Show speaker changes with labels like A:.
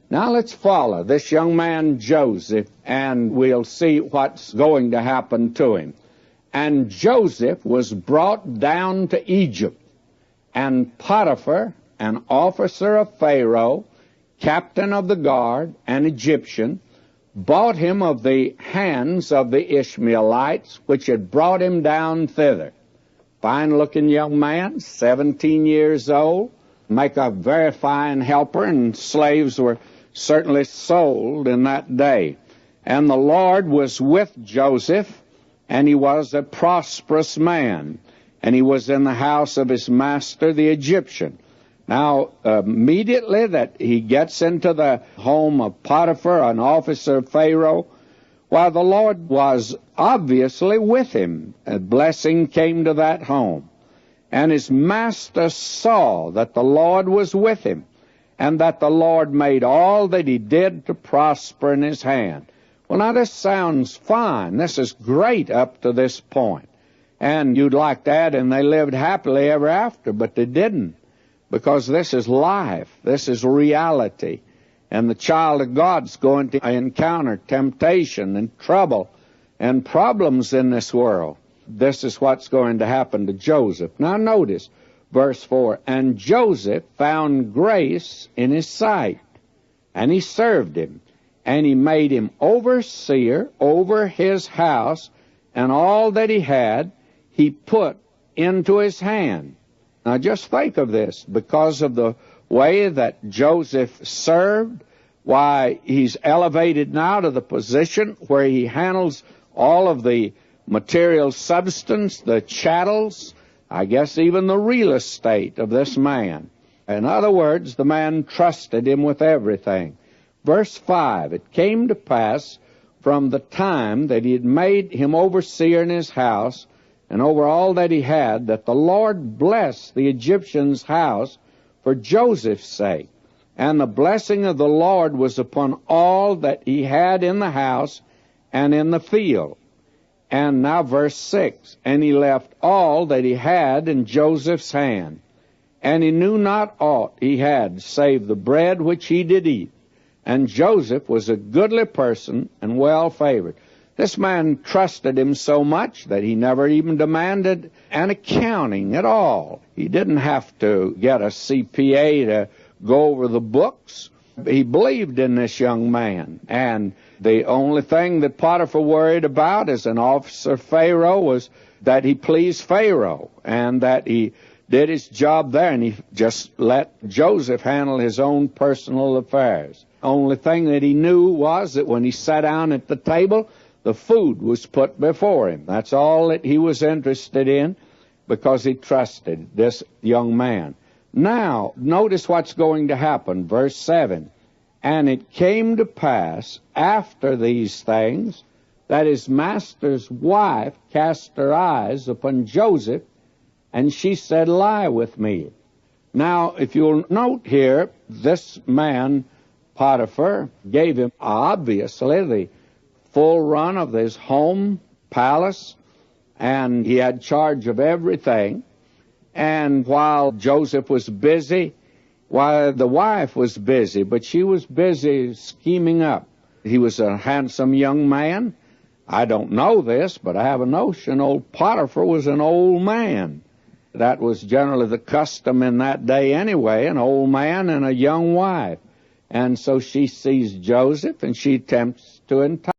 A: Now let's follow this young man Joseph, and we'll see what's going to happen to him. And Joseph was brought down to Egypt, and Potiphar, an officer of Pharaoh, captain of the guard, an Egyptian, bought him of the hands of the Ishmaelites, which had brought him down thither. Fine-looking young man, 17 years old, make a very fine helper, and slaves were certainly sold in that day. And the Lord was with Joseph, and he was a prosperous man, and he was in the house of his master, the Egyptian. Now, immediately that he gets into the home of Potiphar, an officer of Pharaoh, while the Lord was obviously with him, a blessing came to that home. And his master saw that the Lord was with him, and that the Lord made all that he did to prosper in his hand. Well, now this sounds fine. This is great up to this point. And you'd like to add, and they lived happily ever after, but they didn't. Because this is life. This is reality. And the child of God's going to encounter temptation and trouble and problems in this world. This is what's going to happen to Joseph. Now notice, verse 4, and Joseph found grace in his sight, and he served him, and he made him overseer over his house, and all that he had he put into his hand. Now just think of this. Because of the way that Joseph served, why, he's elevated now to the position where he handles all of the material substance, the chattels, I guess even the real estate of this man. In other words, the man trusted him with everything. Verse 5, it came to pass from the time that he had made him overseer in his house and over all that he had, that the Lord blessed the Egyptian's house for Joseph's sake. And the blessing of the Lord was upon all that he had in the house and in the field. And now verse 6, and he left all that he had in Joseph's hand, and he knew not aught he had, save the bread which he did eat. And Joseph was a goodly person and well favored. This man trusted him so much that he never even demanded an accounting at all. He didn't have to get a CPA to go over the books. He believed in this young man, and the only thing that Potiphar worried about as an officer of Pharaoh was that he pleased Pharaoh and that he did his job there, and he just let Joseph handle his own personal affairs. Only thing that he knew was that when he sat down at the table, the food was put before him. That's all that he was interested in, because he trusted this young man. Now, notice what's going to happen. Verse 7, and it came to pass after these things that his master's wife cast her eyes upon Joseph, and she said, lie with me. Now, if you'll note here, this man, Potiphar, gave him obviously the full run of his home, palace, and he had charge of everything. And while Joseph was busy, while the wife was busy, but she was busy scheming up. He was a handsome young man. I don't know this, but I have a notion old Potiphar was an old man. That was generally the custom in that day anyway, an old man and a young wife. And so she sees Joseph, and she attempts to entice